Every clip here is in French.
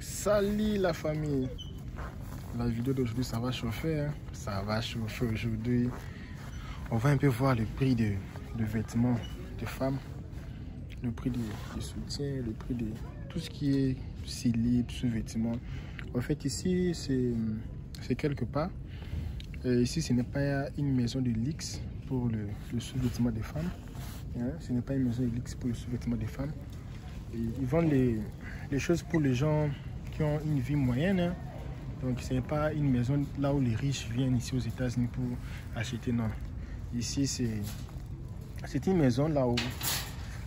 Salut la famille. La vidéo d'aujourd'hui ça va chauffer, hein? Ça va chauffer aujourd'hui. On va un peu voir le prix de vêtements de femmes, le prix de soutien, le prix de tout ce qui est slip, sous-vêtements. En fait ici c'est quelque part. Ici ce n'est pas une maison de luxe pour le sous-vêtement des femmes. Hein? Ce n'est pas une maison de luxe pour le sous-vêtement des femmes. Et ils vendent les choses pour les gens qui ont une vie moyenne. Hein? Donc ce n'est pas une maison là où les riches viennent ici aux États-Unis pour acheter. Non. Ici c'est une maison là où,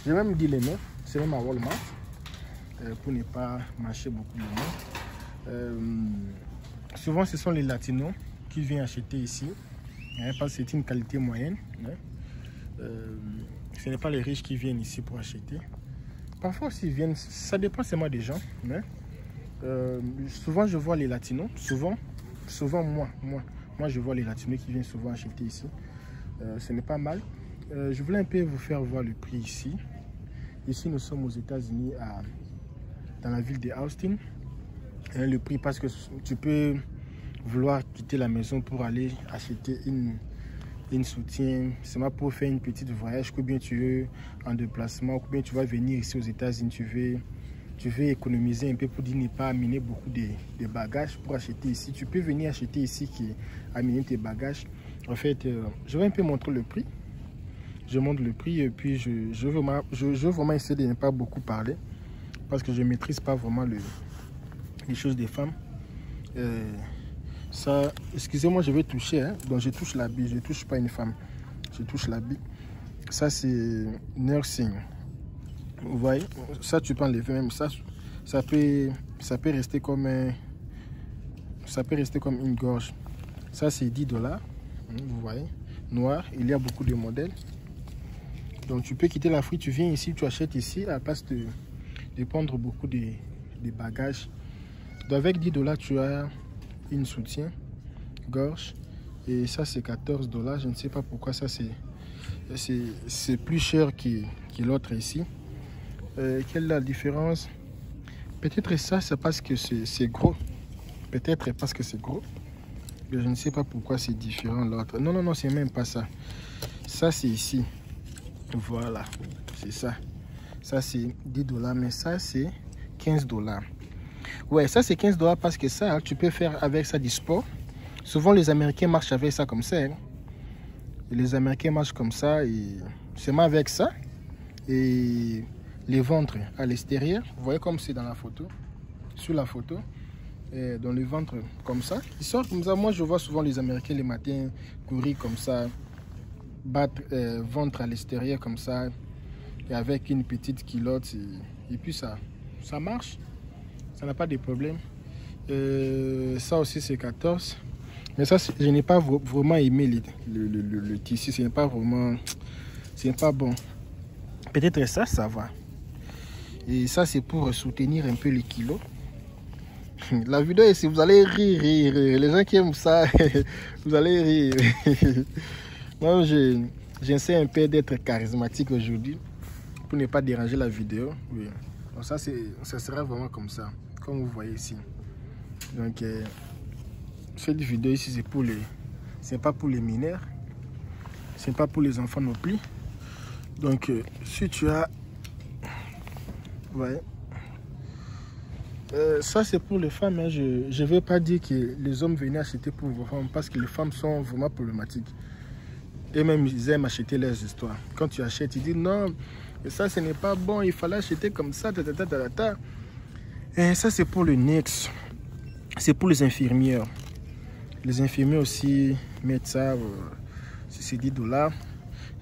je vais même dire les noms, c'est même à Walmart, pour ne pas marcher beaucoup de noms. Souvent ce sont les latinos qui viennent acheter ici, hein, parce que c'est une qualité moyenne. Hein. Ce n'est pas les riches qui viennent ici pour acheter. Parfois aussi ils viennent, ça dépend seulement des gens. Hein. Souvent je vois les latinos, souvent moi je vois les latinos qui viennent souvent acheter ici. Ce n'est pas mal. Je voulais un peu vous faire voir le prix ici. Ici nous sommes aux États-Unis, dans la ville de Austin. Le prix, parce que tu peux vouloir quitter la maison pour aller acheter une soutien, c'est pour faire une petite voyage, ou bien tu es en déplacement, ou bien tu vas venir ici aux États-Unis, tu veux économiser un peu pour ne pas amener beaucoup de bagages pour acheter ici. Tu peux venir acheter ici qui amener tes bagages. En fait, je vais un peu montrer le prix. Je montre le prix et puis je veux vraiment essayer de ne pas beaucoup parler parce que je ne maîtrise pas vraiment les choses des femmes. Ça, excusez-moi, je vais toucher. Hein? Donc je touche l'habit, je ne touche pas une femme. Je touche l'habit. Ça c'est nursing. Vous voyez, ça tu peux enlever même ça peut rester comme une gorge. Ça c'est $10. Vous voyez, noir. Il y a beaucoup de modèles. Donc tu peux quitter l'Afrique, tu viens ici, tu achètes ici à la place de prendre beaucoup de bagages. Donc avec $10 tu as une soutien gorge et ça c'est $14. Je ne sais pas pourquoi ça c'est plus cher que l'autre ici. Quelle est la différence? Peut-être ça c'est parce que c'est gros. Peut-être parce que c'est gros. Je ne sais pas pourquoi c'est différent l'autre. Non, c'est même pas ça. Ça c'est ici. Voilà, c'est ça. Ça c'est $10, mais ça c'est $15. Ouais, ça c'est $15 parce que ça, tu peux faire avec ça du sport. Souvent les Américains marchent avec ça comme ça. Hein. Et les Américains marchent comme ça et seulement avec ça. Et les ventres à l'extérieur, vous voyez comme c'est dans la photo, sur la photo. Et dans le ventre comme ça, ils sortent comme ça. Moi je vois souvent les Américains les matins courir comme ça, battre ventre à l'extérieur comme ça, et avec une petite culotte et puis ça marche, ça n'a pas de problème. Ça aussi c'est 14, mais ça je n'ai pas vraiment aimé le tissu, ce n'est pas vraiment, c'est pas bon. Peut-être ça va. Et ça c'est pour soutenir un peu les kilos. La vidéo ici, vous allez rire. Les gens qui aiment ça, vous allez rire. Moi, j'essaie un peu d'être charismatique aujourd'hui pour ne pas déranger la vidéo. Oui. Donc ça sera vraiment comme ça, comme vous voyez ici. Donc, cette vidéo ici, c'est pas pour les mineurs, c'est pas pour les enfants non plus. Donc, si tu as, ouais. Ça c'est pour les femmes, hein. Je ne veux pas dire que les hommes venaient acheter pour vos femmes parce que les femmes sont vraiment problématiques. Et même ils aiment acheter leurs histoires. Quand tu achètes, ils disent non, ça ce n'est pas bon, il fallait acheter comme ça, Et ça c'est pour le NYX, c'est pour les infirmières. Les infirmiers aussi mettent ça, c'est $10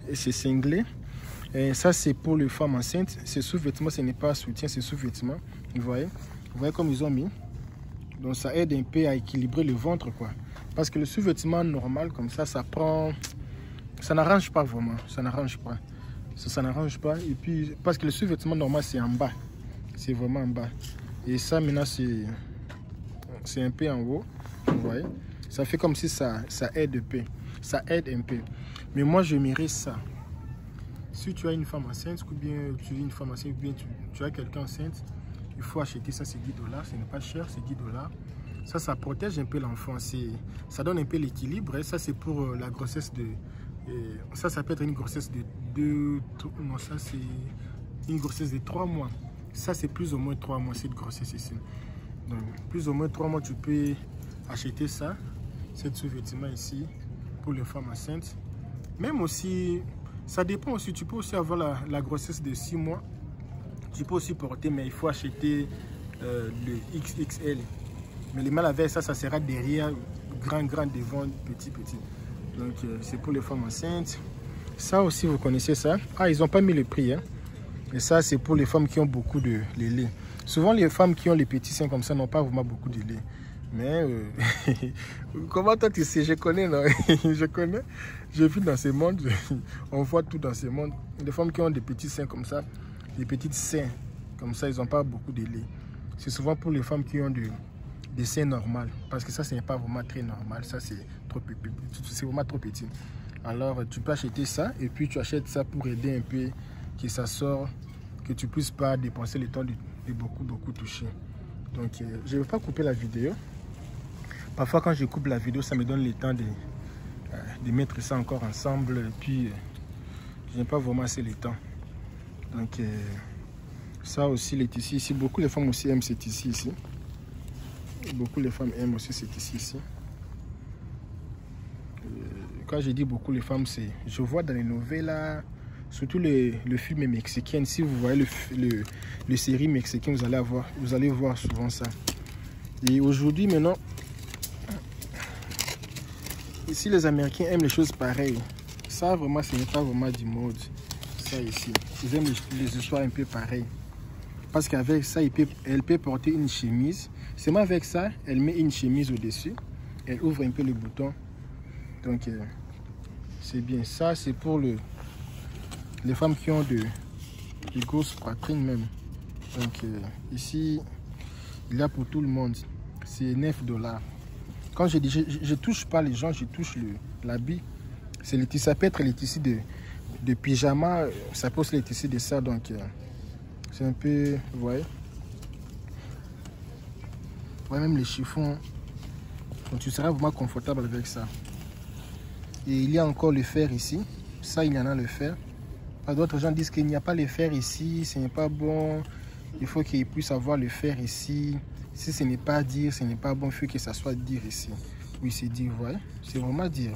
et c'est cinglé. Et ça c'est pour les femmes enceintes, c'est sous-vêtements, ce n'est pas soutien, c'est sous-vêtements, vous voyez. Vous voyez comme ils ont mis. Donc ça aide un peu à équilibrer le ventre quoi. Parce que le sous-vêtement normal comme ça prend, ça n'arrange pas vraiment. Ça n'arrange pas. Ça n'arrange pas. Et puis parce que le sous-vêtement normal c'est en bas. C'est vraiment en bas. Et ça maintenant c'est un peu en haut. Vous voyez. Ça fait comme si ça aide un peu. Ça aide un peu. Mais moi je mérite ça. Si tu as une femme enceinte ou bien tu es une femme enceinte ou bien tu as quelqu'un enceinte, Il faut acheter ça, c'est 10 $. Ce n'est pas cher, c'est 10 $. Ça, ça protège un peu l'enfant. Ça donne un peu l'équilibre. Ça, c'est pour la grossesse de... ça peut être une grossesse de 2... Non, ça, c'est une grossesse de 3 mois. Ça, c'est plus ou moins 3 mois, cette grossesse ici. Donc, plus ou moins 3 mois, tu peux acheter ça. Cette sous-vêtement ici, pour les femmes enceintes. Même aussi, ça dépend aussi. Tu peux aussi avoir la grossesse de 6 mois. Tu peux aussi porter, mais il faut acheter le XXL. Mais les mal avec ça, ça sera derrière, grand devant, petit. Donc, c'est pour les femmes enceintes. Ça aussi, vous connaissez ça. Ah, ils n'ont pas mis le prix. Hein. Et ça, c'est pour les femmes qui ont beaucoup de lait. Souvent, les femmes qui ont les petits seins comme ça n'ont pas vraiment beaucoup de lait. Mais, comment toi tu sais? Je connais, non? Je connais. J'ai vu dans ce monde, on voit tout dans ce monde. Les femmes qui ont des petits seins comme ça, des petites seins comme ça, ils n'ont pas beaucoup de lait. C'est souvent pour les femmes qui ont des seins normaux. Parce que ça, ce n'est pas vraiment très normal. Ça, c'est vraiment trop petit. Alors, tu peux acheter ça et puis tu achètes ça pour aider un peu que ça sort, que tu ne puisses pas dépenser le temps de beaucoup toucher. Donc, je ne vais pas couper la vidéo. Parfois, quand je coupe la vidéo, ça me donne le temps de mettre ça encore ensemble. Et puis, je n'ai pas vraiment assez le temps. Donc, ça aussi, les tissus ici. Beaucoup de femmes aussi aiment ces tissus ici. Beaucoup de femmes aiment aussi ces tissus ici. Quand je dis beaucoup les femmes, c'est... Je vois dans les novellas, surtout le film mexicain. Si vous voyez le série mexicain, vous allez voir souvent ça. Et aujourd'hui, maintenant, ici, les Américains aiment les choses pareilles. Ça, vraiment, ce n'est pas vraiment du mode. Ça ici. Ils aiment les histoires un peu pareilles. Parce qu'avec ça, elle peut porter une chemise. Seulement avec ça, elle met une chemise au-dessus. Elle ouvre un peu le bouton. Donc, c'est bien. Ça, c'est pour les femmes qui ont de grosses poitrines même. Donc, ici, il y a pour tout le monde. C'est 9 $. Quand je dis, je touche pas les gens, je touche l'habit. Ça peut être les tissus de pyjama. Ça peut aussi les tissus de ça. Donc, c'est un peu, vous voyez. Ouais, même les chiffons. Donc, tu seras vraiment confortable avec ça. Et il y a encore le fer ici. Ça, il y en a le fer. D'autres gens disent qu'il n'y a pas le fer ici. Ce n'est pas bon. Il faut qu'il puisse avoir le fer ici. Si ce n'est pas dire, ce n'est pas bon. Il faut que ça soit dire ici. Oui, c'est dire, vous voyez. C'est vraiment dire.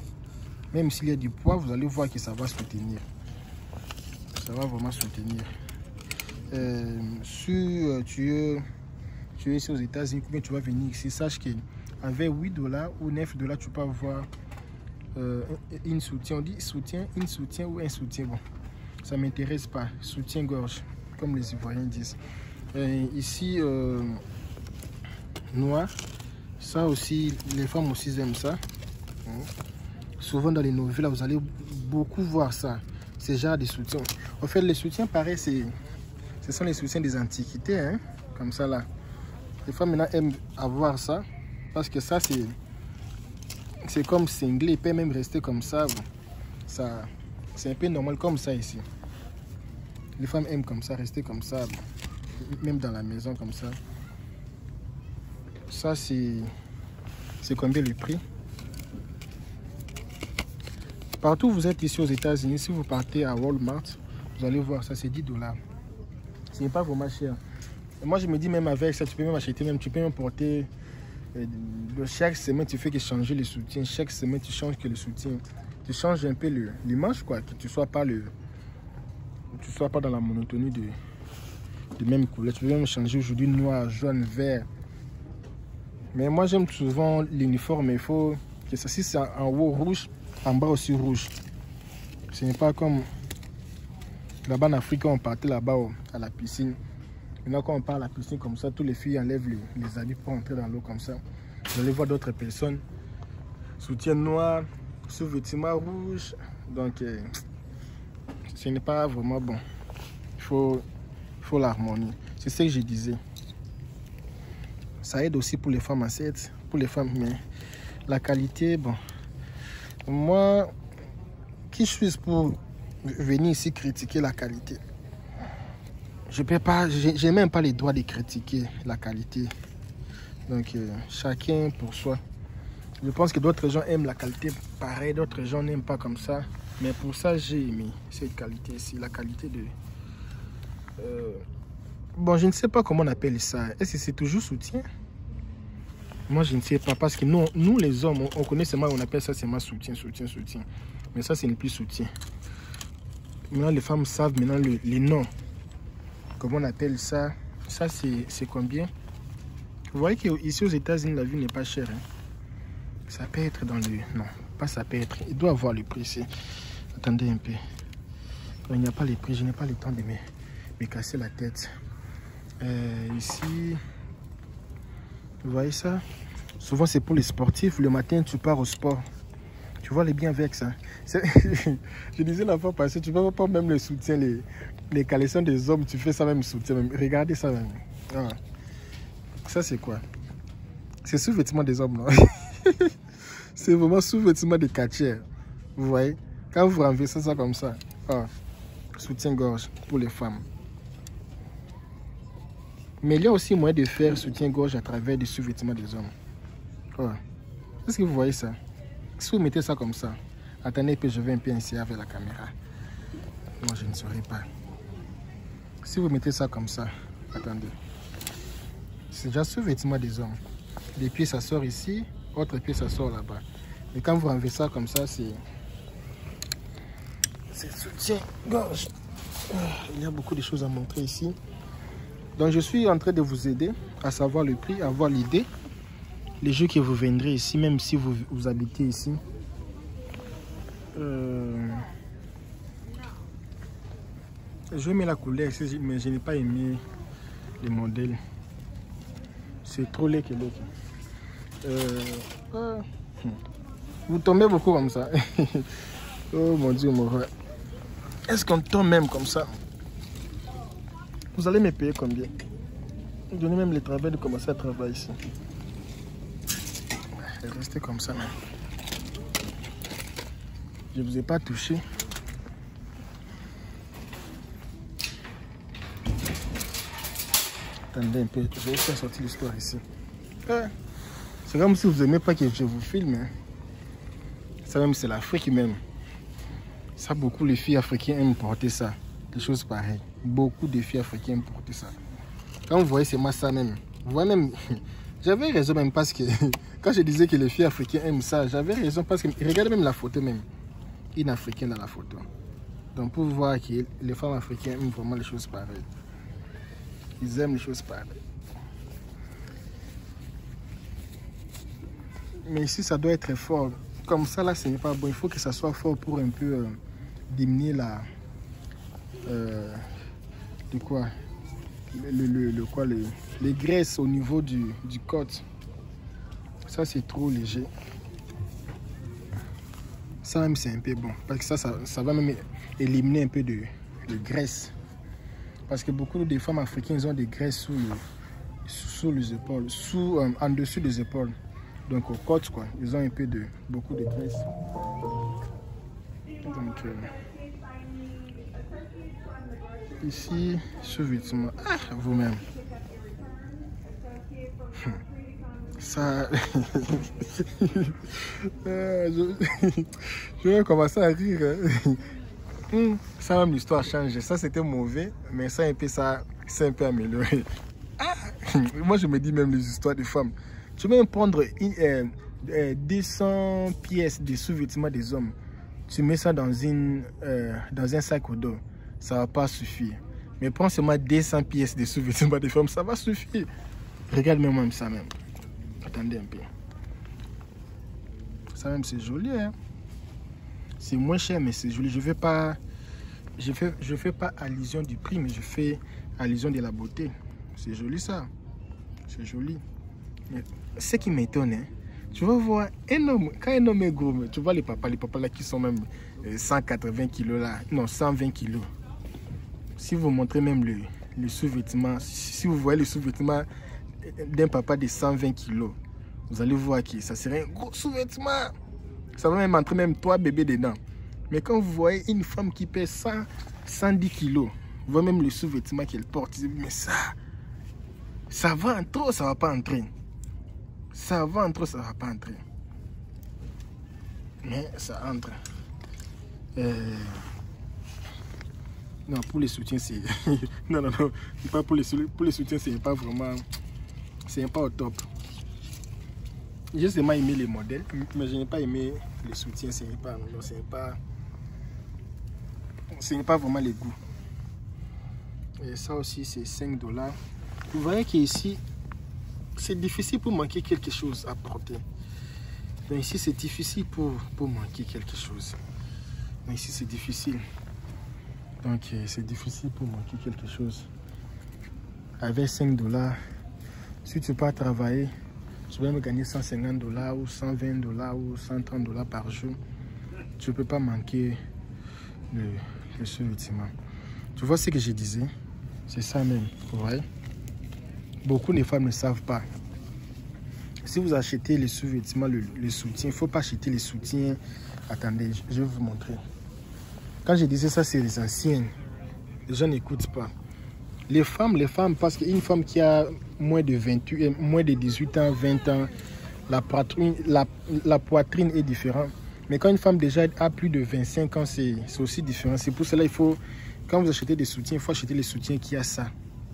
Même s'il y a du poids, vous allez voir que ça va soutenir. Ça va vraiment soutenir. Si tu es ici aux États-Unis, combien tu vas venir ici, sache qu'avec 8 $ ou 9 $, tu peux avoir une soutien. On dit soutien, une soutien ou un soutien. Bon, ça ne m'intéresse pas. Soutien-gorge, comme les Ivoiriens disent. Ici, noir. Ça aussi, les femmes aussi aiment ça. Souvent dans les novellas, vous allez beaucoup voir ça. Ces genres de soutiens. En fait, les soutiens, pareil, ce sont les soutiens des antiquités, hein, comme ça là. Les femmes maintenant aiment avoir ça parce que ça c'est comme cinglé, il peut même rester comme ça. Bon. Ça c'est un peu normal comme ça ici. Les femmes aiment comme ça, rester comme ça, bon. Même dans la maison comme ça. Ça c'est combien le prix? Partout où vous êtes ici aux États-Unis, si vous partez à Walmart, vous allez voir ça, c'est 10 $. Ce n'est pas vraiment cher. Et moi, je me dis même avec ça, tu peux même acheter, tu peux même porter. Chaque semaine, tu fais que changer le soutien. Chaque semaine, tu changes que le soutien. Tu changes un peu l'image, quoi. Que tu ne sois pas dans la monotonie de même couleur. Tu peux même changer aujourd'hui noir, jaune, vert. Mais moi, j'aime souvent l'uniforme. Il faut que ça, si c'est en haut rouge, en bas aussi rouge. Ce n'est pas comme là-bas en Afrique, on partait là-bas à la piscine. Maintenant, quand on part à la piscine comme ça, tous les filles enlèvent les habits pour entrer dans l'eau comme ça. Vous allez voir d'autres personnes. Soutien noir, sous-vêtement rouge. Donc, ce n'est pas vraiment bon. Il faut l'harmonie. C'est ce que je disais. Ça aide aussi pour les femmes enceintes, pour les femmes, mais la qualité, bon. Moi, qui suis-je pour venir ici critiquer la qualité? je peux pas, j'ai même pas les droits de critiquer la qualité. Donc, chacun pour soi. Je pense que d'autres gens aiment la qualité pareil, d'autres gens n'aiment pas comme ça. Mais pour ça, j'ai aimé cette qualité ici, la qualité de... Bon, je ne sais pas comment on appelle ça. Est-ce que c'est toujours soutien? Moi, je ne sais pas, parce que nous les hommes, on connaît seulement, on appelle ça seulement soutien. Mais ça, c'est ne plus soutien. Maintenant, les femmes savent maintenant les noms. Comment on appelle ça? Ça, c'est combien? Vous voyez qu'ici aux États-Unis, la vie n'est pas chère. Hein? Ça peut être dans le... Non, pas ça peut être. Il doit avoir le prix ici. Attendez un peu. Il n'y a pas les prix. Je n'ai pas le temps de me casser la tête. Ici... Vous voyez ça? Souvent, c'est pour les sportifs. Le matin, tu pars au sport. Tu vois les biens avec ça. Je disais la fois passée, tu ne peux pas même le soutien, les caleçons des hommes, tu fais ça même soutien. Même. Regardez ça même. Ah. Ça, c'est quoi? C'est sous-vêtement des hommes, non? C'est vraiment sous-vêtement des quartiers. Vous voyez? Quand vous renversez ça comme ça, ah, soutien-gorge pour les femmes. Mais il y a aussi moyen de faire soutien-gorge à travers des sous-vêtements des hommes. Oh. Est-ce que vous voyez ça? Si vous mettez ça comme ça, attendez que je vais un peu insérer avec la caméra. Moi, je ne saurais pas. Si vous mettez ça comme ça, attendez. C'est déjà sous-vêtement des hommes. Des pieds, ça sort ici. Autre pied, ça sort là-bas. Et quand vous renversez ça comme ça, c'est soutien-gorge. Il y a beaucoup de choses à montrer ici. Donc, je suis en train de vous aider à savoir le prix, à avoir l'idée. Les jours que vous viendrez ici, même si vous habitez ici. Je vais aimer la couleur, mais je n'ai pas aimé les modèles. C'est trop laid que vous tombez beaucoup comme ça. Oh mon Dieu, mon frère. Est-ce qu'on tombe même comme ça? Vous allez me payer combien? Donnez même le travail de commencer à travailler ici. Restez comme ça. Même. Je ne vous ai pas touché. Attendez un peu, je vais faire sortir l'histoire ici. C'est comme si vous n'aimez pas que je vous filme. Hein. Ça même, c'est l'Afrique même. Ça, beaucoup les filles africaines aiment porter ça. Des choses pareilles. Beaucoup de filles africaines aiment porter ça. Quand vous voyez, c'est moi ça même. Vous voyez même, j'avais raison même parce que quand je disais que les filles africaines aiment ça, j'avais raison parce que regardez même la photo même. Une africaine dans la photo. Donc pour voir que les femmes africaines aiment vraiment les choses pareilles. Ils aiment les choses pareilles. Mais ici, ça doit être fort. Comme ça, là, ce n'est pas bon. Il faut que ça soit fort pour un peu diminuer la... de quoi les graisses au niveau du côte. Ça, c'est trop léger. Ça même, c'est un peu bon. Parce que ça va même éliminer un peu de graisse. Parce que beaucoup de femmes africaines ont des graisses sous les épaules, en dessous des épaules. Donc aux côtes, quoi. Ils ont un peu beaucoup de graisse. Donc ici, sous-vêtement. Ah, vous-même. Ça... je vais commencer à rire. Ça même l'histoire change. Ça c'était mauvais, mais ça un peu ça c'est un peu amélioré. Ah, moi je me dis même les histoires de femmes. Tu peux même prendre 200 pièces de sous-vêtements des hommes. Tu mets ça dans un sac au dos. Ça va pas suffire. Mais prends seulement 200 pièces de sous-vêtements des femmes, ça va suffire. Regarde même ça même. Attendez un peu. Ça même c'est joli, hein. C'est moins cher, mais c'est joli. Je fais pas allusion du prix, mais je fais allusion de la beauté. C'est joli ça. C'est joli. Mais ce qui m'étonne, hein, tu vas voir un homme, quand un homme est gros, tu vois les papas là qui sont même 180 kilos là, non 120 kilos. Si vous montrez même le sous-vêtement, si vous voyez le sous-vêtement d'un papa de 120 kilos, vous allez voir que ça serait un gros sous-vêtement. Ça va même entrer même 3 bébés dedans. Mais quand vous voyez une femme qui pèse 110 kilos, Vous voyez même le sous-vêtement qu'elle porte. Mais ça va entrer ou ça va pas entrer? Ça va entrer ou ça va pas entrer? Mais ça entre. Non, pour les soutiens, c'est... non, pas pour les soutiens, c'est pas vraiment... C'est pas au top. J'ai seulement aimé les modèles, mais je n'ai pas aimé les soutiens, c'est pas vraiment les goûts. Et ça aussi, c'est 5 $. Vous voyez qu'ici, c'est difficile pour manquer quelque chose à porter. Donc ici, c'est difficile pour manquer quelque chose. Donc ici, c'est difficile. Donc c'est difficile pour manquer quelque chose. Avec 5 $, si tu pars travailler, tu vas me gagner 150 $ ou 120 $ ou 130 $ par jour. Tu ne peux pas manquer le sous-vêtement. Tu vois ce que je disais? C'est ça même, vous voyez? Beaucoup de femmes ne savent pas. Si vous achetez les sous-vêtements, le soutien, il ne faut pas acheter les soutiens. Attendez, je vais vous montrer. Quand je disais ça, c'est les anciennes. Les gens n'écoutent pas. Les femmes, parce qu'une femme qui a moins de 18 ans, 20 ans, la poitrine est différente. Mais quand une femme déjà a plus de 25 ans, c'est aussi différent. C'est pour cela il faut, quand vous achetez des soutiens, il faut acheter les soutiens qui a ça.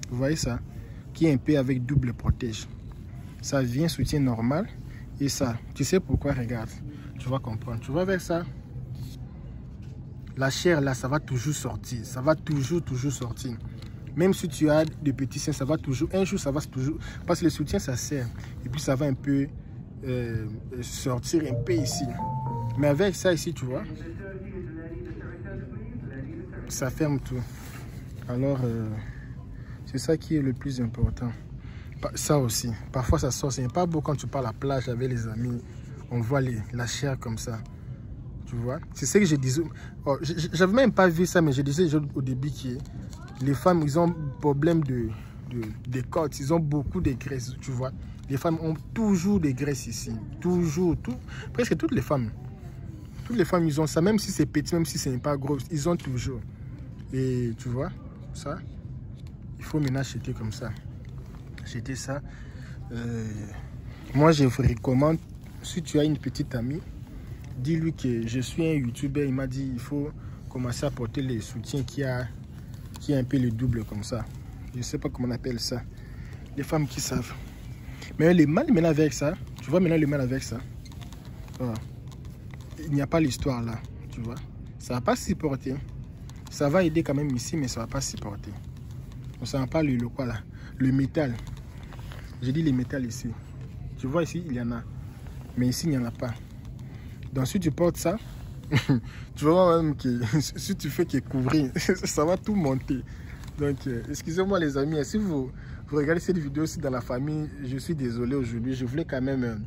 Vous voyez ça? Qui est un peu avec double protège. Ça vient soutien normal et ça. Tu sais pourquoi? Regarde. Tu vas comprendre. Tu vois avec ça? La chair là, ça va toujours sortir. Ça va toujours sortir. Même si tu as des petits seins, ça va toujours. Un jour, ça va toujours. Parce que le soutien, ça sert. Et puis, ça va un peu sortir un peu ici. Mais avec ça ici, tu vois, ça ferme tout. Alors, c'est ça qui est le plus important. Ça aussi. Parfois, ça sort. C'est pas beau quand tu pars à la plage avec les amis. On voit la chair comme ça. Tu vois? C'est ce que je disais. Oh, j'avais même pas vu ça, mais je disais au début que les femmes, ils ont problème des côtes. Ils ont beaucoup de graisse, tu vois. Les femmes ont toujours des graisses ici. Toujours, presque toutes les femmes. Toutes les femmes, ils ont ça. Même si c'est petit, même si ce n'est pas gros, ils ont toujours. Et tu vois, ça, il faut maintenant acheter comme ça. Acheter ça. Moi, je vous recommande, si tu as une petite amie, dis-lui que je suis un YouTuber. Il m'a dit il faut commencer à porter les soutiens qui a un peu le double comme ça. Je ne sais pas comment on appelle ça. Les femmes qui savent. Mais le mal maintenant avec ça, tu vois maintenant le mal avec ça. Voilà. Il n'y a pas l'histoire là, tu vois. Ça ne va pas supporter. Ça va aider quand même ici, mais ça ne va pas supporter. On ne pas le quoi là. Le métal. J'ai dit le métal ici. Tu vois ici, il y en a. Mais ici, il n'y en a pas. Donc si tu portes ça, tu vas voir même que si tu fais que couvrir, ça va tout monter. Donc excusez-moi les amis, si vous regardez cette vidéo aussi dans la famille, je suis désolé aujourd'hui. Je voulais quand même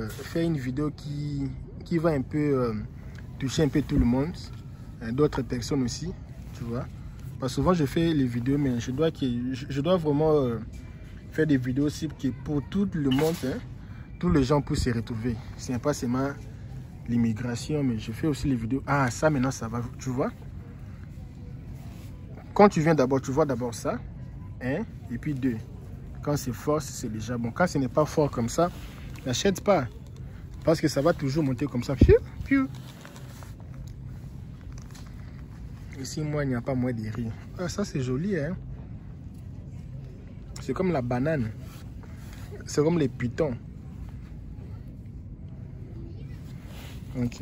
faire une vidéo qui va un peu toucher un peu tout le monde, d'autres personnes aussi, tu vois. Parce que souvent je fais les vidéos, mais je dois vraiment faire des vidéos aussi pour tout le monde, hein. Tous les gens pour se retrouver. Ce n'est pas seulement l'immigration, mais je fais aussi les vidéos. Ah, ça maintenant, ça va, tu vois. Quand tu viens d'abord, tu vois d'abord ça. Un, et puis deux. Quand c'est fort, c'est déjà bon. Quand ce n'est pas fort comme ça, n'achète pas. Parce que ça va toujours monter comme ça. Piu, piu. Ici, moi, il n'y a pas moins de rire. Ah, ça, c'est joli, hein. C'est comme la banane. C'est comme les pitons. Donc,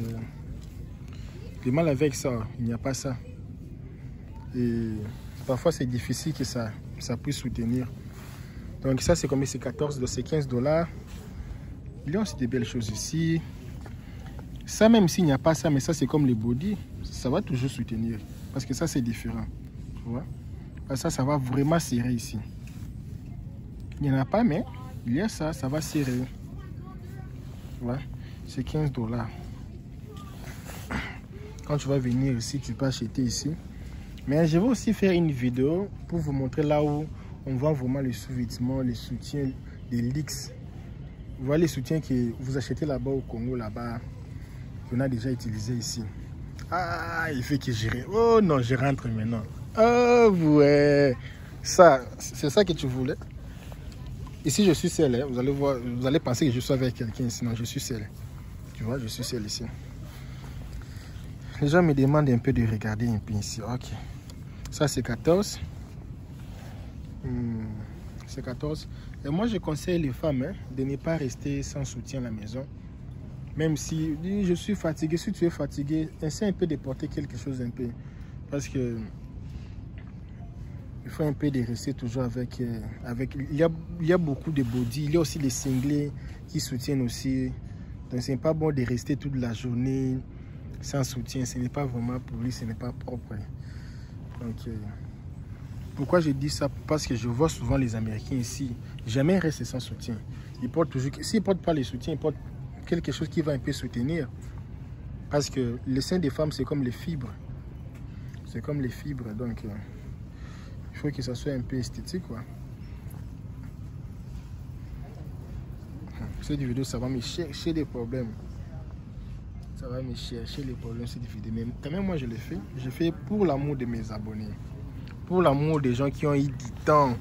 le mal avec ça, il n'y a pas ça. Et parfois, c'est difficile que ça puisse soutenir. Donc, ça, c'est combien? C'est 14, c'est 15 $. Il y a aussi des belles choses ici. Ça, même s'il n'y a pas ça, mais ça, c'est comme les body. Ça va toujours soutenir. Parce que ça, c'est différent. Tu vois? Ça va vraiment serrer ici. Il n'y en a pas, mais il y a ça, ça va serrer. Ouais, c'est 15 $. Quand tu vas venir ici, tu peux acheter ici. Mais je vais aussi faire une vidéo pour vous montrer là où on vend vraiment les sous-vêtements, les soutiens, les Lix. Vous voyez les soutiens que vous achetez là-bas au Congo, là-bas, qu'on a déjà utilisé ici. Ah, il fait que je rentre. Oh non, je rentre maintenant. Oh ouais. Ça, c'est ça que tu voulais. Ici, je suis seul. Hein. Vous allez voir, vous allez penser que je suis avec quelqu'un. Sinon, je suis seul. Tu vois, je suis seul ici. Les gens me demandent un peu de regarder un peu ici. Ok. Ça, c'est 14. C'est 14. Et moi, je conseille les femmes hein, de ne pas rester sans soutien à la maison. Même si je suis fatigué, si tu es fatigué, essaie un peu de porter quelque chose un peu. Parce que il faut un peu de rester toujours avec... il y a beaucoup de body, il y a aussi les cinglés qui soutiennent aussi. Donc ce n'est pas bon de rester toute la journée sans soutien. Ce n'est pas vraiment pour lui, ce n'est pas propre. Donc pourquoi je dis ça? Parce que je vois souvent les Américains ici, jamais rester sans soutien. Ils portent toujours... S'ils ne portent pas les soutiens, ils portent quelque chose qui va un peu soutenir. Parce que le sein des femmes, c'est comme les fibres. C'est comme les fibres, donc... il faut que ça soit un peu esthétique, quoi. Cette vidéo, ça va me chercher des problèmes. Ça va me chercher les problèmes, cette vidéo. Mais quand même, moi, je l'ai fait. Je fais pour l'amour de mes abonnés. Pour l'amour des gens qui ont eu du temps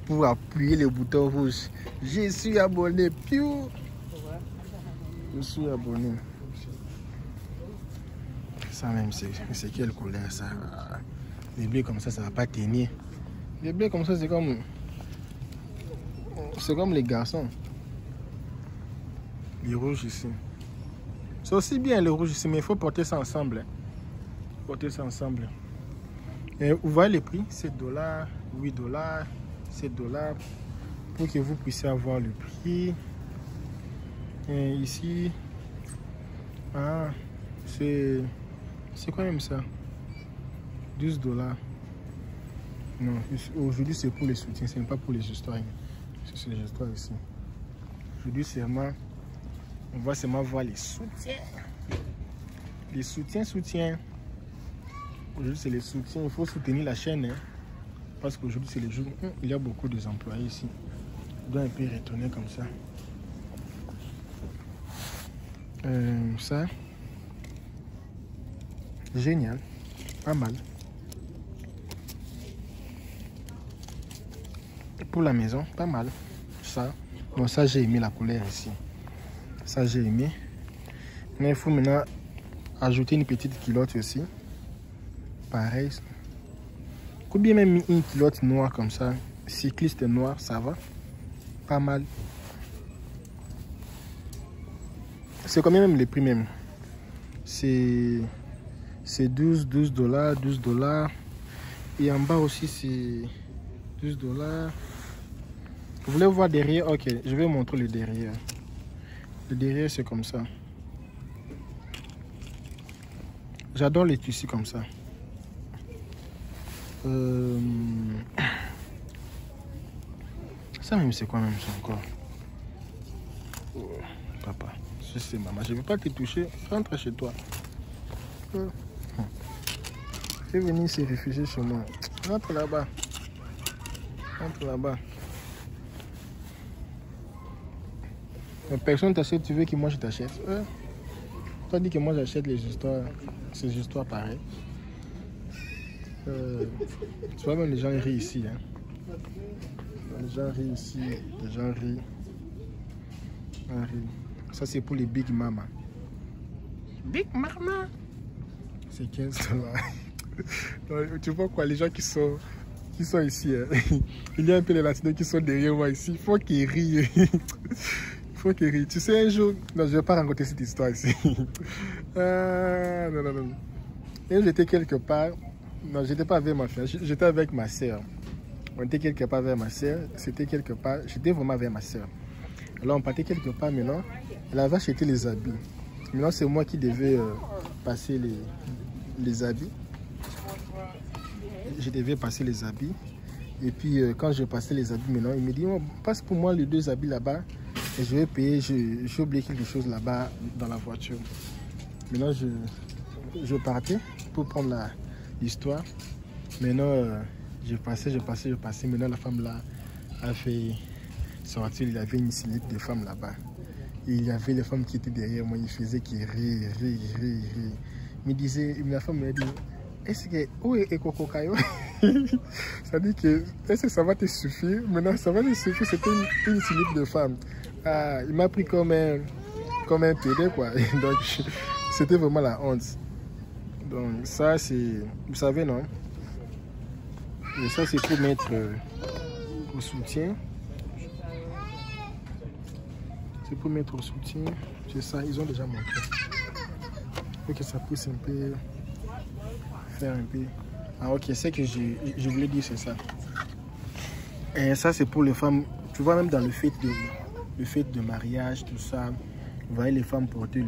pour appuyer le bouton rouge. Je suis abonné. Piou. Je suis abonné. Ça même, c'est quelle couleur, ça? Les bleus comme ça va pas tenir. Les bleus comme ça, c'est comme les garçons. Les rouges ici. C'est aussi bien le rouge ici, mais il faut porter ça ensemble. Hein. Porter ça ensemble. Et vous voyez les prix? 7 $, 8 $, 7 $. Pour que vous puissiez avoir le prix. Et ici, ah, c'est quoi même ça? 12 $. Non, aujourd'hui c'est pour les soutiens, ce n'est pas pour les histoires. C'est les histoires ici. Aujourd'hui c'est vraiment, on va seulement voir les soutiens. Les soutiens. Aujourd'hui c'est les soutiens, il faut soutenir la chaîne. Hein, parce qu'aujourd'hui c'est les jours, il y a beaucoup d'employés ici. On doit un peu retourner comme ça. Ça, génial, pas mal. Pour la maison, pas mal. Ça, bon, ça j'ai aimé la couleur ici. Ça j'ai aimé. Mais il faut maintenant ajouter une petite culotte aussi. Pareil. Ou bien même une culotte noire comme ça. Cycliste noir, ça va. Pas mal. C'est combien même les prix même? C'est 12 $. Et en bas aussi c'est 12 $. Vous voulez voir derrière? Ok, je vais vous montrer le derrière. Le derrière, c'est comme ça. J'adore les tissus comme ça. Ça même, c'est quoi même ça encore? Oh, papa, je sais maman, je ne vais pas te toucher. Rentre chez toi. Fais venir se réfugier chez moi. Rentre là-bas. Rentre là-bas. Personne t'achète, tu veux que moi je t'achète. Toi dis que moi j'achète les histoires, ces histoires pareilles. Tu vois même les gens rient ici. Hein. Les gens rient ici, les gens rient. Ça c'est pour les Big Mama. Big Mama. C'est 15 $. Tu vois quoi, les gens qui sont ici. Hein. Il y a un peu les latinos qui sont derrière moi ici. Il faut qu'ils rient. Faut qu'il rit. Tu sais, un jour... Non, je ne vais pas raconter cette histoire ici. Non. Et j'étais quelque part... Non, j'étais pas avec ma fille. J'étais avec ma soeur. On était quelque part avec ma soeur. C'était quelque part... J'étais vraiment avec ma soeur. Alors, on partait quelque part maintenant. Elle avait acheté les habits. Maintenant, c'est moi qui devais passer les habits. Je devais passer les habits. Et puis, quand je passais les habits maintenant, il me dit, oh, passe pour moi les 2 habits là-bas. Et je vais payer, j'ai oublié quelque chose là-bas dans la voiture. Maintenant, je partais pour prendre l'histoire. Maintenant, je passais. Maintenant, la femme là a fait sortir. Il y avait une syllite de femmes là-bas. Et il y avait les femmes qui étaient derrière moi. Ils faisaient qu'ils rient. me disait, la femme me dit, est-ce que, où est Coco Caillou? Ça dit que, est-ce que ça va te suffire? Maintenant, ça va te suffire, c'était une slip de femme. Ah, il m'a pris comme un PD, quoi. Donc, c'était vraiment la honte. Donc, ça, c'est, vous savez, non? Et ça, c'est pour mettre au soutien. C'est pour mettre au soutien. C'est ça, ils ont déjà montré. Il faut que ça puisse un peu faire un peu. Ah ok, c'est que je voulais dire, c'est ça. Et ça, c'est pour les femmes. Tu vois, même dans le fait de mariage, tout ça, vous voyez les femmes porter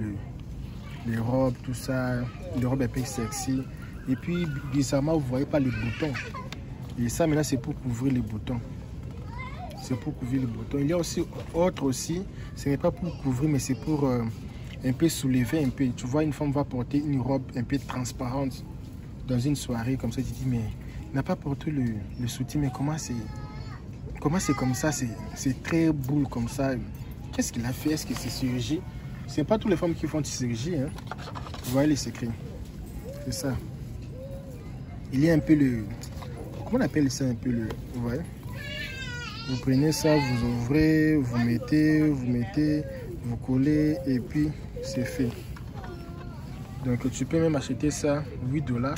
les robes, tout ça, les robes un peu sexy. Et puis, bizarrement, vous ne voyez pas les boutons. Et ça, maintenant, c'est pour couvrir les boutons. C'est pour couvrir les boutons. Il y a aussi autre aussi, ce n'est pas pour couvrir, mais c'est pour un peu soulever un peu. Tu vois, une femme va porter une robe un peu transparente dans une soirée comme ça. Tu dis, mais il n'a pas porté le soutien, mais comment c'est comme ça? C'est très boule comme ça. Qu'est-ce qu'il a fait? Est-ce que c'est chirurgie? Ce n'est pas toutes les femmes qui font de chirurgie. Hein? Vous voyez les secrets. C'est ça. Il y a un peu le... Comment on appelle ça un peu le... Vous voyez? Vous prenez ça, vous ouvrez, vous mettez, vous collez et puis c'est fait. Donc tu peux même acheter ça, $8.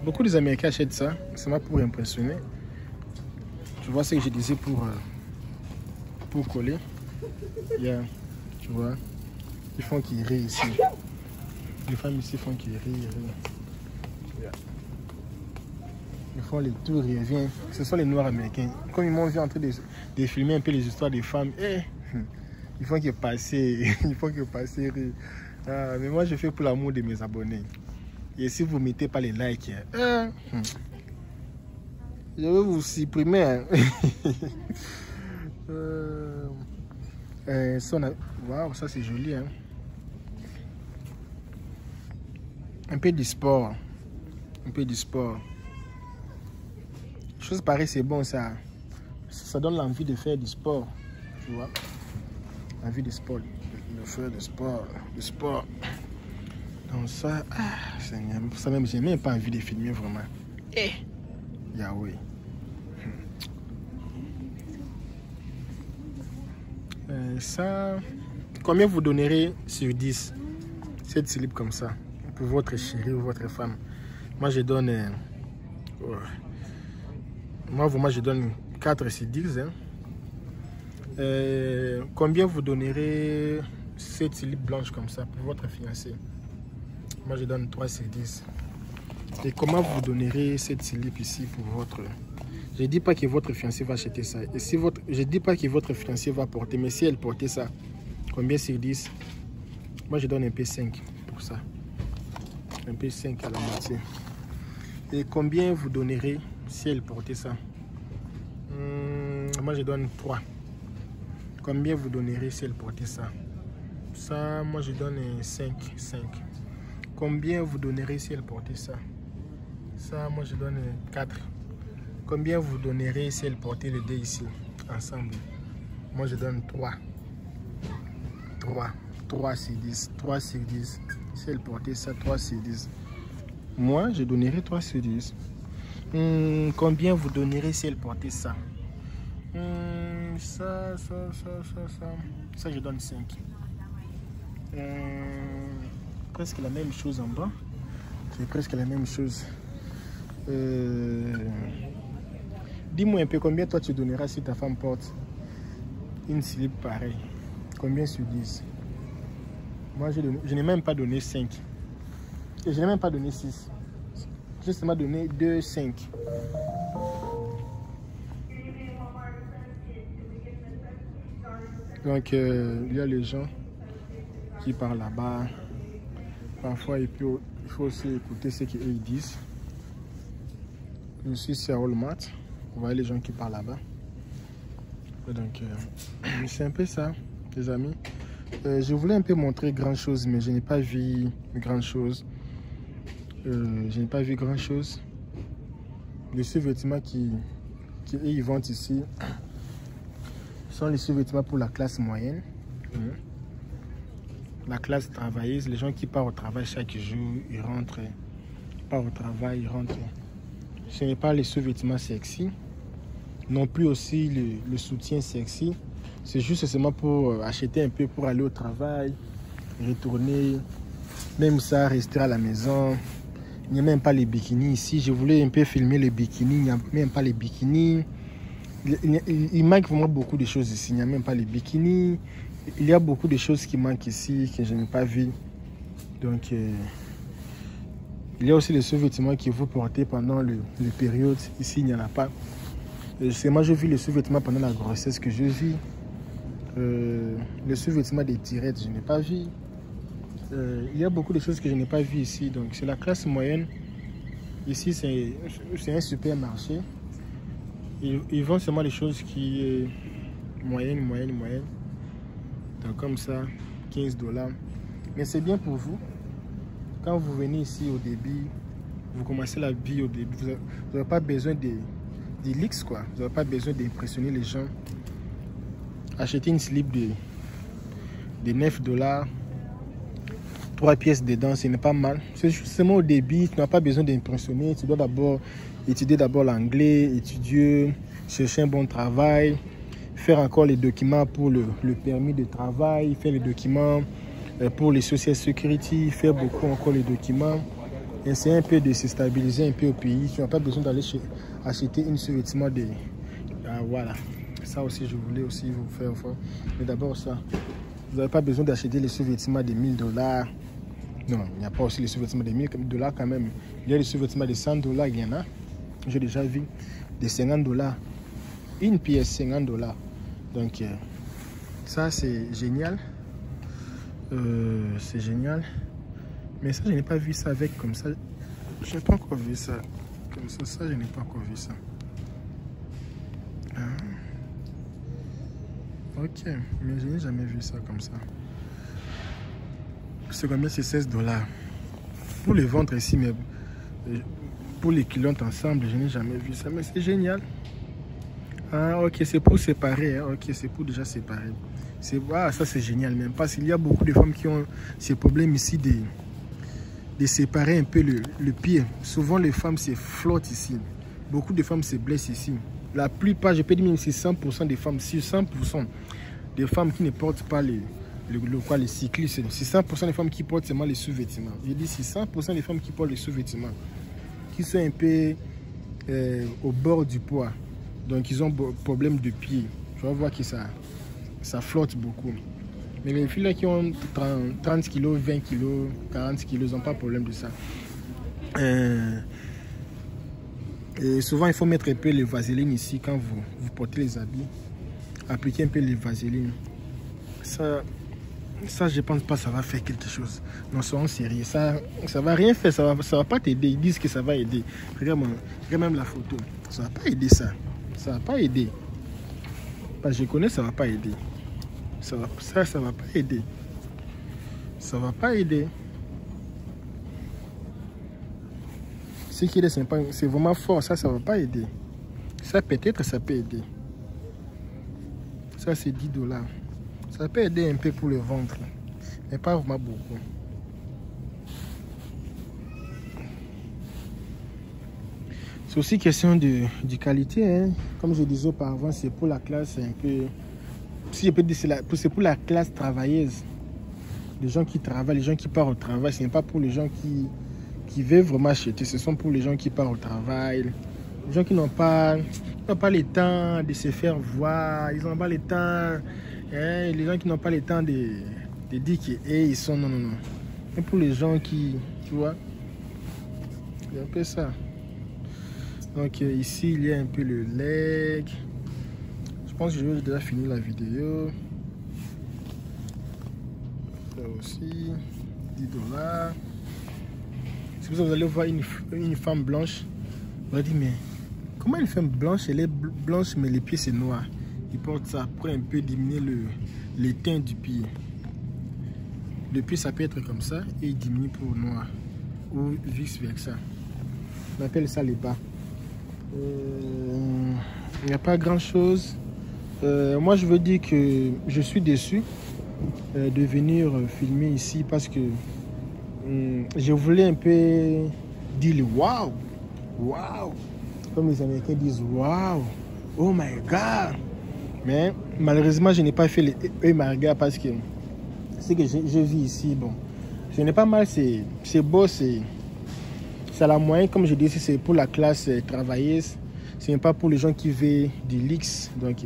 Beaucoup des Américains achètent ça, c'est pour impressionner. Tu vois ce que je disais pour coller. Yeah, tu vois, ils font qu'ils rient ici. Les femmes ici font qu'ils rient. Yeah. Ils font les tours, ils reviennent. Ce sont les Noirs américains. Comme ils m'ont vu en train de filmer un peu les histoires des femmes, ils font qu'ils passent, ils font qu'ils passent rire. Ah, mais moi je fais pour l'amour de mes abonnés. Et si vous ne mettez pas les likes, je vais vous supprimer. Hein. Waouh, ça c'est joli. Hein. Un peu du sport. Un peu du sport. Chose pareille, c'est bon, ça donne l'envie de faire du sport. Tu vois? Envie de sport. De faire du sport. Donc ça, ça même, j'ai même pas envie de filmer vraiment. Yahweh. Ça, combien vous donnerez sur 10 cette slip comme ça pour votre chérie ou votre femme? Moi je donne moi je donne 4 sur 10 hein. Combien vous donnerez cette slip blanche comme ça pour votre fiancé? Moi je donne 3 sur 10. Et comment vous donnerez cette slip ici pour votre... Je ne dis pas que votre fiancé va acheter ça. Et si je ne dis pas que votre fiancé va porter, mais si elle portait ça, combien sur 10? Moi je donne un peu 5 pour ça. Un peu 5 à la moitié. Et combien vous donnerez si elle portait ça? Moi je donne 3. Combien vous donnerez si elle portait ça? Ça, moi je donne 5. Combien vous donnerez si elle portait ça? Ça, moi je donne 4. Combien vous donnerez si elle portait les deux ici, ensemble? Moi je donne 3. 3 sur 10. 3 sur 10. Si elle portait ça, 3 sur 10. Moi, je donnerai 3 sur 10. Combien vous donnerez si elle portait ça? Ça, je donne 5. Presque la même chose en bas. C'est presque la même chose. Dis-moi un peu combien toi tu donneras si ta femme porte une slip pareille. Combien sur 10? Moi, je n'ai même pas donné 5. Et je n'ai même pas donné 6. J'ai seulement donné 2, 5. Donc, il y a les gens qui parlent là-bas. Parfois, il faut aussi écouter ce qu'ils disent. Ici, c'est à Walmart. Vous voyez les gens qui parlent là-bas. Donc, c'est un peu ça, les amis. Je voulais un peu montrer grand chose, mais je n'ai pas vu grand chose. Les sous-vêtements ils vendent ici sont les sous-vêtements pour la classe moyenne. la classe travailleuse, les gens qui partent au travail chaque jour, ils rentrent, ils partent au travail, ils rentrent. Ce n'est pas les sous-vêtements sexy, non plus aussi le soutien sexy. C'est juste seulement pour acheter un peu pour aller au travail, retourner, même ça, rester à la maison. Il n'y a même pas les bikinis ici. Je voulais un peu filmer les bikinis, il n'y a même pas les bikinis. Il manque vraiment beaucoup de choses ici. Il n'y a même pas les bikinis. Il y a beaucoup de choses qui manquent ici que je n'ai pas vues. Donc, il y a aussi les sous-vêtements que vous portez pendant le période. Ici, il n'y en a pas. Moi, j'ai vu les sous-vêtements pendant la grossesse que je vis. Les sous-vêtements des tirettes, je n'ai pas vu. Il y a beaucoup de choses que je n'ai pas vues ici. Donc, c'est la classe moyenne. Ici, c'est un supermarché. Ils vendent seulement les choses qui sont moyennes. Donc, comme ça, 15 $. Mais c'est bien pour vous. Quand vous venez ici au début, vous commencez la vie au début. Vous n'avez pas besoin de luxe, quoi. Vous n'avez pas besoin d'impressionner les gens. Acheter une slip de 9 $. 3 pièces dedans, ce n'est pas mal. C'est justement au début, tu n'as pas besoin d'impressionner. Tu dois d'abord étudier l'anglais, étudier, chercher un bon travail, faire encore les documents pour le permis de travail, faire les documents pour les social security, faire beaucoup encore les documents. Essayer un peu de se stabiliser un peu au pays. Tu n'as pas besoin d'aller acheter une sous-vêtement de... voilà. Ça aussi, je voulais aussi vous faire voir. Mais d'abord ça, vous n'avez pas besoin d'acheter les sous-vêtements de 1000 $. Non, il n'y a pas aussi les sous-vêtements de 1000 $ quand même. Il y a les sous-vêtements de 100 $, il y en a. J'ai déjà vu des 50 $. Une pièce, 50 $. Donc, ça, c'est génial. C'est génial. Mais ça, je n'ai pas vu ça avec comme ça. Je n'ai pas encore vu ça. Comme ça, je n'ai pas encore vu ça. Ok, mais je n'ai jamais vu ça comme ça. C'est combien? C'est 16 $. Pour les vendre ici, mais pour les clientes ensemble, je n'ai jamais vu ça. Mais c'est génial. Ah, ok, c'est pour séparer. Hein. Ok, c'est pour déjà séparer. Ça, c'est génial même. Parce qu'il y a beaucoup de femmes qui ont ces problèmes ici de séparer un peu le pied. Souvent, les femmes se flottent ici. Beaucoup de femmes se blessent ici. La plupart, je peux dire même c'est 100% des femmes. Sur 100% des femmes qui ne portent pas les cyclistes, c'est 100% des femmes qui portent seulement les sous-vêtements. Je dis c'est 100% des femmes qui portent les sous-vêtements, qui sont un peu au bord du poids. Donc ils ont problème de pied. Tu vas voir que ça flotte beaucoup. Mais les filles là qui ont 30 kg, 20 kg, 40 kg, ils n'ont pas de problème de ça. Et souvent il faut mettre un peu les vaseline ici quand vous portez les habits. Appliquer un peu les vaseline. Ça, je pense pas ça va faire quelque chose. Non, soyons sérieux. Ça va rien faire. Ça va pas t'aider. Ils disent que ça va aider. Regarde même la photo. Ça va pas aider ça. Ça va pas aider. Parce que je connais, ça va pas aider. Ça va pas aider. Ça va pas aider. Ce qui est sympa, c'est vraiment fort. Ça va pas aider. Ça peut-être, ça peut aider. Ça, c'est 10 $. Ça peut aider un peu pour le ventre, mais pas vraiment beaucoup. C'est aussi question de qualité. Hein. Comme je disais auparavant, c'est pour la classe un peu... Si je peux dire, c'est pour la classe travailleuse. Les gens qui travaillent, les gens qui partent au travail, ce n'est pas pour les gens qui veulent vraiment acheter. Ce sont pour les gens qui partent au travail. Les gens qui n'ont pas le temps de se faire voir. Ils n'ont pas le temps... Hein, les gens qui n'ont pas le temps de dire qu'ils sont... Non. Et pour les gens qui... Tu vois, il y a un peu ça. Donc ici, il y a un peu le leg. Je pense que je vais déjà finir la vidéo. Là aussi, 10 $. Si vous allez voir une femme blanche, vous allez dire, mais comment une femme blanche, elle est blanche, mais les pieds c'est noir. Il porte ça pour un peu diminuer le teint du pied. Le pied, ça peut être comme ça et il diminue pour noir. Ou vice versa. On appelle ça les bas. Il n'y a pas grand chose. Moi, je veux dire que je suis déçu. de venir filmer ici parce que je voulais un peu dire le waouh, waouh, comme les Américains disent waouh, oh my god. Mais malheureusement, je n'ai pas fait le oh my god parce que ce que je vis ici, bon, ce n'est pas mal, c'est beau, c'est la moyenne, comme je dis, c'est pour la classe travailleuse, ce n'est pas pour les gens qui veulent du luxe. Donc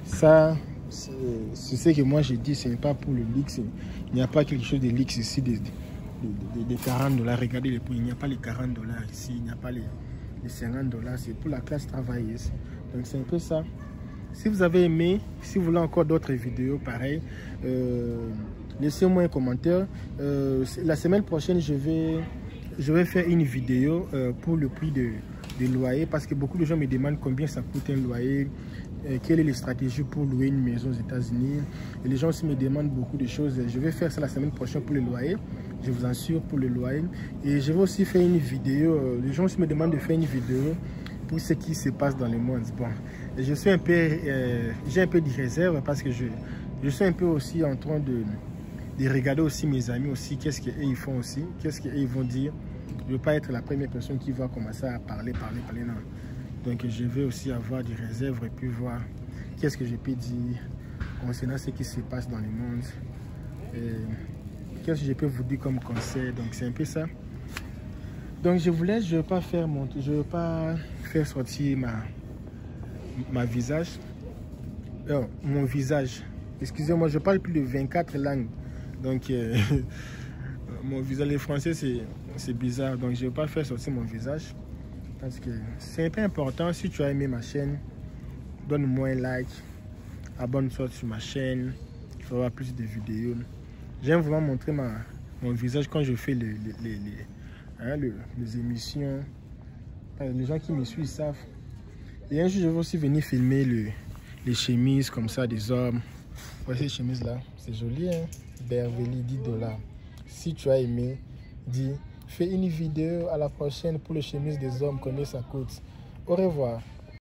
ça, c'est ce que moi je dis, ce n'est pas pour le luxe. Il n'y a pas quelque chose de luxe ici, de 40 $. Regardez les prix, il n'y a pas les 40 $ ici, il n'y a pas les 50 $, c'est pour la classe travailleuse. Donc c'est un peu ça. Si vous avez aimé, si vous voulez encore d'autres vidéos pareilles, laissez-moi un commentaire. La semaine prochaine, je vais faire une vidéo pour le prix de loyer, parce que beaucoup de gens me demandent combien ça coûte un loyer, quelle est la stratégie pour louer une maison aux États-Unis. Et les gens aussi me demandent beaucoup de choses. Je vais faire ça la semaine prochaine pour le loyer, je vous assure, pour le loyer. Et je vais aussi faire une vidéo, les gens aussi me demandent de faire une vidéo pour ce qui se passe dans le monde. Bon, je suis un peu, j'ai un peu de réserve parce que je suis un peu aussi en train de regarder aussi mes amis aussi, qu'est-ce qu'ils font aussi, qu'est-ce qu'ils vont dire. Je ne veux pas être la première personne qui va commencer à parler, non. Donc je vais aussi avoir des réserves et puis voir qu'est-ce que je peux dire concernant ce qui se passe dans le monde. Qu'est-ce que je peux vous dire comme conseil. Donc c'est un peu ça. Donc je vous laisse, je ne veux pas faire sortir ma visage. Mon visage. Excusez-moi, je parle plus de 24 langues. Donc mon visage, le français c'est bizarre. Donc je ne veux pas faire sortir mon visage. Parce que c'est un peu important. Si tu as aimé ma chaîne, donne-moi un like. Abonne-toi sur ma chaîne. Il faut avoir plus de vidéos. J'aime vraiment montrer mon visage quand je fais les émissions. Les gens qui me suivent savent. Et un jour, je vais aussi venir filmer les chemises comme ça des hommes. Voici ces chemises-là. C'est joli, hein? Beverly, 10 $. Si tu as aimé, dis, fais une vidéo à la prochaine pour les chemises des hommes, combien ça coûte. Au revoir.